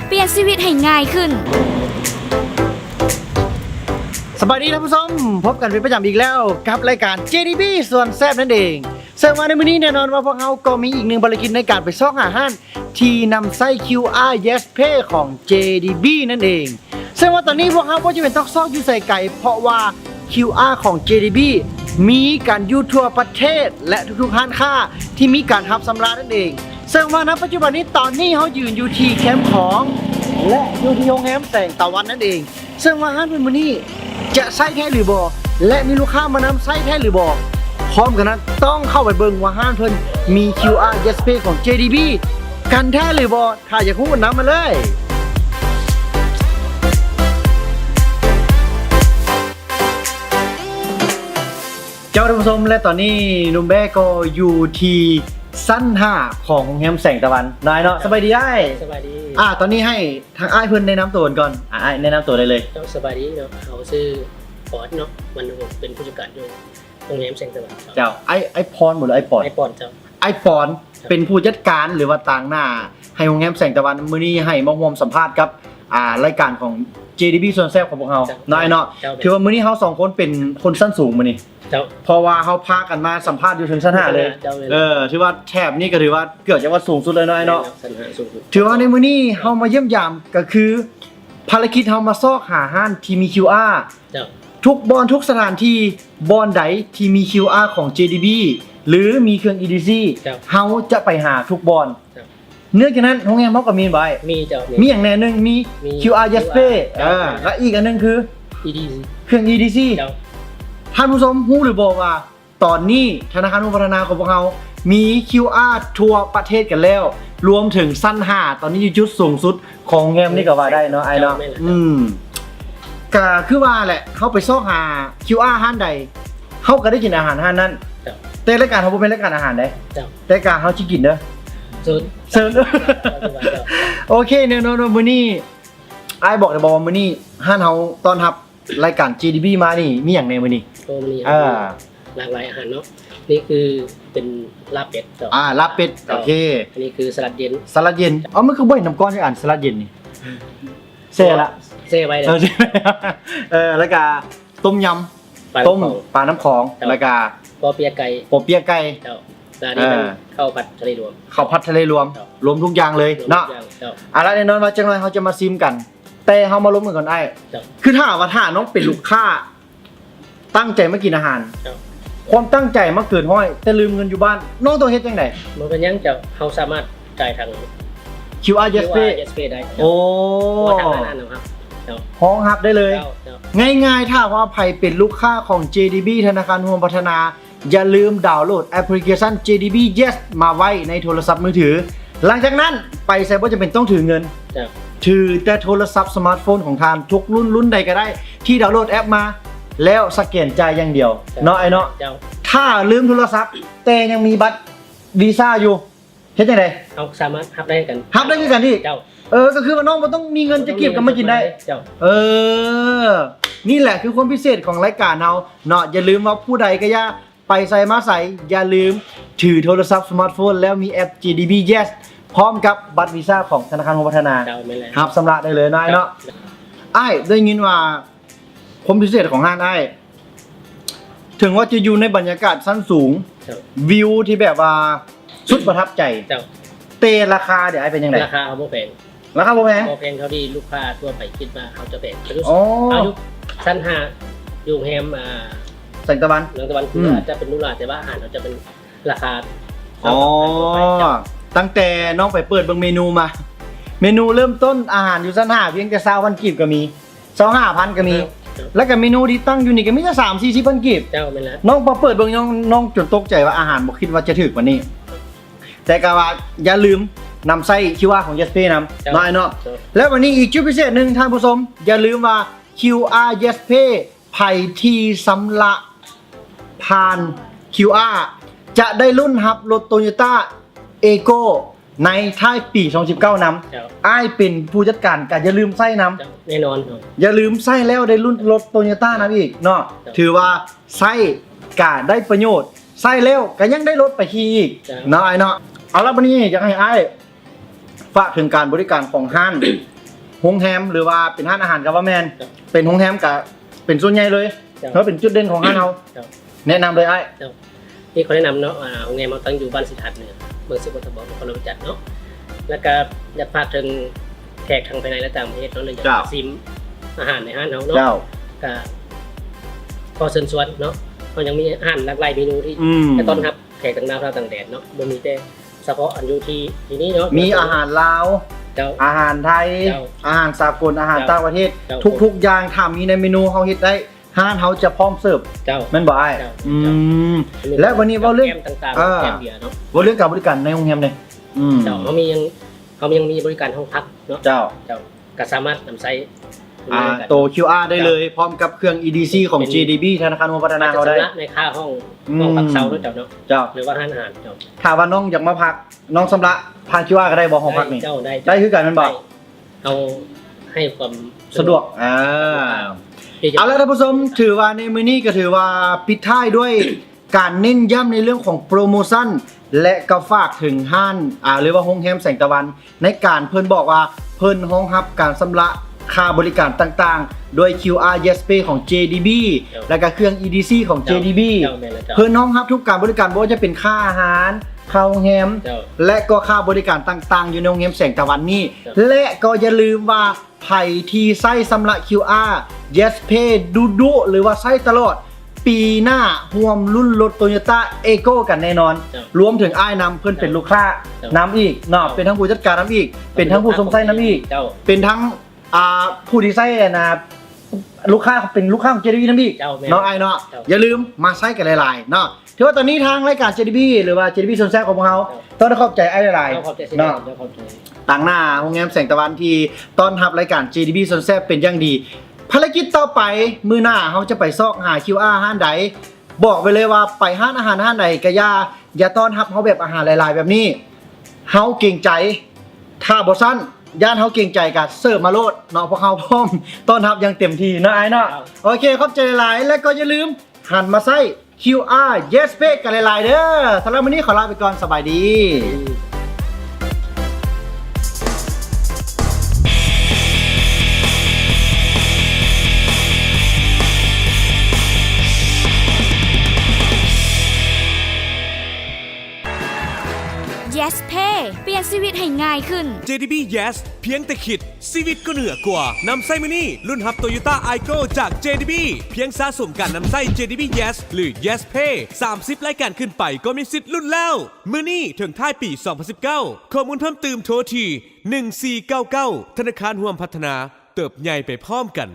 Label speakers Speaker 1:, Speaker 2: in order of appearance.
Speaker 1: เปลี่ยนชีวิตให้ง่ายขึ้น
Speaker 2: สวัสดีท่านผู้ชมพบกันเป็นประจำอีกแล้วกับรายการ JDB ส่วนแซ่บนั่นเองซึ่งวันในมื้อนี้แน่นอนว่าพวกเราก็มีอีกหนึ่งภารกิจในการไปซอกหาอาหารที่นำไส้ QR Yes Pay ของ JDB นั่นเองซึ่งว่าตอนนี้พวกเราก็จะเป็นต้องซอกอยู่ใส่ไก่เพราะว่า QR ของ JDB มีการอยู่ทั่วประเทศและทุกๆร้านค้าที่มีการรับชำระนั่นเองซึ่งว่าณปัจจุบันนี้ตอนนี้เขายืนอยู่ที่แคมป์ของและอยู่ที่โรงแรมแสงตะวันนั่นเองซึ่งว่าร้านมื้อนี้จะใส่แท้หรือบ่และมีลูกค้ามานำใส่แท้หรือบ่พร้อมกันนั้นต้องเข้าไปเบิ่งว่าห้างเพิ่นมี QR Yes Pay ของ JDB กันแท้หรือบ่ถ้าอยากรู้นำมาเลยเจ้าท่านผู้ชมและตอนนี้หนุ่มแบ้ก็อยู่ที่ชั้น5ของโรงแรมแสงตะวันนายเนาะสบายดีอ้าย
Speaker 3: สบายดี
Speaker 2: ตอนนี้ให้ทางอ้ายเพิ่นแนะนำตัวก่อนอ้ายแนะนำตัวได้เลย
Speaker 3: เจ้าสบายดีเนาะเขาชื่อปอนเนาะมันเป็นผู้จัดการอยู่โรงแรมแสงตะวัน
Speaker 2: เจ้าไอ้พรหมดเลยไอ้ปอน
Speaker 3: ไอ้ปอนเจ้า
Speaker 2: ไอ้ปอนเป็นผู้จัดการหรือว่าต่างหน้าให้โรงแรมแสงตะวันมื้อนี้ให้มาร่วมสัมภาษณ์กับรายการของ JDB ส่วนแซ่บของพวกเราน้อยเนาะถือว่ามื้อนี้เฮา2คนเป็นคนชั้นสูงมื้อนี้เพราะว่าเขาพากันมาสัมภาษณ์อยู่ถึงชั้น5เลยถือว่าแถบนี้ก็ถือว่าเกือบจะว่าสูงสุดเลยน้อยเนาะถือว่าในมื้อนี้เฮามาเยี่ยมยามก็คือภารกิจเฮามาซอกหาห้านที่มี QR ทุกบอนทุกสถานที่บอนใดที่มี QR ของ JDB หรือมีเครื่อง EDC เฮาจะไปหาทุกบอนเนื่องจากนั้นโรงแรมเขาก็มีไว้มีอย่างแน่นึงมี QR Yes Pay และอีกอันนึงคือ
Speaker 3: EDC
Speaker 2: เครื่อง EDC ท่านผู้ชมรู้หรือบอกว่าตอนนี้ธนาคารพัฒนาของพวกเรามี QR ทั่วประเทศกันแล้วรวมถึงสั้น5ตอนนี้อยู่จุดสูงสุดของแงมนี่ก็ว่าได้เนาะไอ้เนาะก็คือว่าแหละเขาไปซอกหา QR ห้านใดเขาก็ได้กินอาหารห้านนั้นแต่รายการเขาเป็นรายการอาหารได้รายการเขาชิกินเด้อเซิร์ฟโอเคเนี่ยเนาะมื้อนี้ไอ้บอกเลยบอกว่ามื้อนี้ห้านเขาต้อนรับรายการ JDB มานี่มีอย่างในมื้อนี้
Speaker 3: หลากหลายอาหารเนาะนี่คือเป็นลาบเป็ด
Speaker 2: ลาบเป็ดโอเค
Speaker 3: อันนี้คือสลัดเย็น
Speaker 2: มันคือบ่น้ำก้อนที่อ่านสลัดเย็นนี่เซ่ละ
Speaker 3: เซ่ไว้
Speaker 2: แล้วก็ต้มยำต้มปลาน้ำของแล้วก็
Speaker 3: ปอเปี๊ยะไก่แล้วนี่มันข้าวผัดทะเลรวม
Speaker 2: รวมทุกอย่างเลยเนาะแล้วแน่นอนว่าจังไรเขาจะมาซิมกันแต่เขามาล้มกันก่อนไอ้คือถ้าว่าถ้าน้องเป็นลูกค้าตั้งใจมากินอาหารความตั้งใจมาเกินห้อยแต่ลืมเงินอยู่บ้านน้องต้องเฮ็ดยังไง
Speaker 3: มันเป็นยังจะเขาสามารถจ่ายทาง
Speaker 2: QR Yes Pay
Speaker 3: ได้ทางนั้นนะครับ
Speaker 2: ห้องฮับได้เลยง่ายๆถ้าว่าใครเป็นลูกค้าของ JDB ธนาคารร่วมพัฒนาอย่าลืมดาวน์โหลดแอปพลิเคชัน JDB Yes มาไว้ในโทรศัพท์มือถือหลังจากนั้นไปใส่ว่าจะเป็นต้องถือเงินถือแต่โทรศัพท์สมาร์ทโฟนของทานทุกรุ่นใดก็ได้ที่ดาวน์โหลดแอปมาแล้วสแกนจ่ายอย่างเดียวเนาะไอ้เนาะถ้าลืมโทรศัพท์แต่ยังมีบัตรวีซ่าอยู่เฮ็ดจังได๋
Speaker 3: เอาสามารถฮับได้กัน
Speaker 2: ที่ก็คือว่าน้องมันต้องมีเงินจะเก็บกันมากินได้นี่แหละคือความพิเศษของรายการเราเนาะอย่าลืมว่าผู้ใดก็อย่าไปใส่มาใส่อย่าลืมถือโทรศัพท์สมาร์ทโฟนแล้วมีแอป JDB Yes พร้อมกับบัตรวีซ่าของธนาคารพัฒนาครับสำรับได้เลยนายเนาะไอ้ได้ยินว่าความพิเศษของห้างไอ้ถึงว่าจะอยู่ในบรรยากาศสั้นสูงวิวที่แบบว่าสุดประทับใจเตราคาเดี๋ยวไอ้เป็นยังไง
Speaker 3: ราคาเขาบ่แพงเท่าที่ลูกค้าทั่วไปคิดว่าเขาจะแพงอายุชั้น5อยู่แฮม
Speaker 2: แสงตะวัน
Speaker 3: คืออาจจะเป็นลูกหลานแต่ว่าอาหารเราจะเป็นราคา
Speaker 2: ตั้งแต่น้องไปเปิดเบิ่งเมนูมาเมนูเริ่มต้นอาหารอยู่ชั้น5เพียงแต่20,000 กีบก็มี25,000ก็มีแล้วก็เมนูที่ตั้งอยู่นี่ก็มีแต่30-40,000 กีบน้องพอเปิดเบิ่งน้องจนตกใจว่าอาหารบ่คิดว่าจะถึกกว่านี้แต่ก็ว่าอย่าลืมนำไส้QR ของ Yes Pay นำน้อยเนาะแล้ววันนี้อีกจุดพิเศษหนึ่งท่านผู้ชมอย่าลืมว่า QR Yes Pay ไผ่ที่สำละผ่าน QR จะได้รุ่นรับรถ Toyota Ego ในท้ายปี2019นำอ้ายเป็นผู้จัดการก็อย่าลืมไส้นำ
Speaker 3: แน่นอน
Speaker 2: อย่าลืมไส้แล้วได้รุ่นรถ Toyota นำอีกเนาะถือว่าไส้ก็ได้ประโยชน์ไส้แล้วก็ยังได้รถไปขี่อีกเนาะไอ้เนาะเอาละวันนี้อยากให้อ้าย ฝากถึงการบริการของห้าน โรงแรมหรือว่าเป็นห้านอาหารกับว่าแมนเป็นโรงแรมกับเป็นส่วนใหญ่เลยเพราะเป็นจุดเด่นของห้านเราแนะนำเลยไอ้
Speaker 3: นี่เขาแนะนำเนาะโรงแรมเราตั้งอยู่บ้านสิทธัตถ์เหนือเมืองสุโขทัยนครราชจัดเนาะแล้วก็อยากฝากถึงแขกทางภายในและต่างประเทศเนาะเลยอยากซิมอาหารในห้านเราเนาะก็พอเชิญชวนเนาะมันยังมีอาหารหลากหลายเมนูที่จะต้อนรับแขกต่างดาวต่างแดนเนาะบ่มีแต่เฉพาะอันอยู่ที่นี่เนาะ
Speaker 2: มีอาหารลาวอาหารไทยอาหารสากลอาหารต่างประเทศทุกๆอย่างถ้ามีในเมนูเฮาเฮ็ดได้ห้านเฮาจะพร้อมเสิร์ฟแม่นบ่อ้ายและวันนี้เว้าเรื่อง
Speaker 3: ต่างๆแกมเบียร์เนาะ
Speaker 2: เว้าเรื่องการบริการในโรงแรมเลย
Speaker 3: เขายังมีบริการห้องพักเนาะก็สามารถนำใช้
Speaker 2: โต QR ได้เลยพร้อมกับเครื่อง EDC ของ JDB ธนาคารพัฒนาเราได้
Speaker 3: ในค่าห้องพักเช่าด้วยเจ้าหรือว่าอาหารเจ้า
Speaker 2: ถ้าว่าน้องอยากมาพักน้องสำระผ่าน QR ก็ได้บ่ห้องพักนี่ได้คือกันแม่นบ่
Speaker 3: เอาให้ความ
Speaker 2: สะดวกเอาละท่านผู้ชมถือว่าในมื้อนี้ก็ถือว่าปิดท้ายด้วยการเน้นย้ำในเรื่องของโปรโมชั่นและก็ฝากถึงห้านหรือว่าโรงแรมแสงตะวันในการเพิ่นบอกว่าเพิ่นรองรับการชำระค่าบริการต่างๆโดย QR Yes Pay ของ JDB และก็เครื่อง EDC ของ JDB เพิ่นรองรับทุกการบริการบ่ว่าจะเป็นค่าอาหารค่าโรงแรมและก็ค่าบริการต่างๆอยู่ในโรงแรมแสงตะวันนี้และก็อย่าลืมว่าไผที่ใช้ชำระ QR Yes Pay ดุๆหรือว่าใช้ตลอดปีหน้าร่วมรุ่นรถ Toyota Eco กันแน่นอนรวมถึงอ้ายนำเพิ่นเป็นลูกค้านำอีกเนาะเป็นทั้งผู้จัดการนำอีกเป็นทั้งผู้สมใช้นำอีกเป็นทั้งผู้ที่ใช้นะลูกค้าเป็นลูกค้าของ JDB นำอีกเนาะอ้ายเนาะอย่าลืมมาใช้กันหลายๆเนาะถือว่าตอนนี้ทางรายการ JDB หรือว่า JDB ส่วนแซ่บของพวกเราต้องขอบใจอ้ายหลายๆเนาะต่างหน้าโรงแรมแสงตะวันที่ต้อนรับรายการ JDB ส่วนแซ่บเป็นอย่างดีภารกิจต่อไปมื้อหน้าเฮาจะไปซอกหา QR ห้านใดบอกไปเลยว่าไปห้านอาหารห้านใดก็อย่าต้อนรับเฮาแบบอาหารหลายๆแบบนี้เฮาเกรงใจถ้าบ่ซั่นย่านเฮาเกรงใจก็เสิร์ฟมาโลดเนาะพวกเฮาพร้อมต้อนรับอย่างเต็มที่เนาะอ้ายเนาะโอเคขอบใจหลายและก็อย่าลืมหันมาใช้ QR Yes Pay กันหลายๆเด้อสำหรับวันนี้ขอลาไปก่อนสบายดี
Speaker 1: Yes Pay เปลี่ยนชีวิตให้ง่ายขึ้น
Speaker 4: JDB Yes เพียงแต่คิดชีวิตก็เหนือกว่านำไส้มินิรุ่นฮับ Toyota Aygo จาก JDB เพียงสะสมการนำไส้ JDB Yes หรือ Yes Pay 30 รายการขึ้นไปก็มีสิทธิ์ลุ้นแล้วมื้อนี้ถึงท้ายปี 2019 ข้อมูลเพิ่มเติมโทรที่1499ธนาคารร่วมพัฒนาเติบใหญ่ไปพร้อมกัน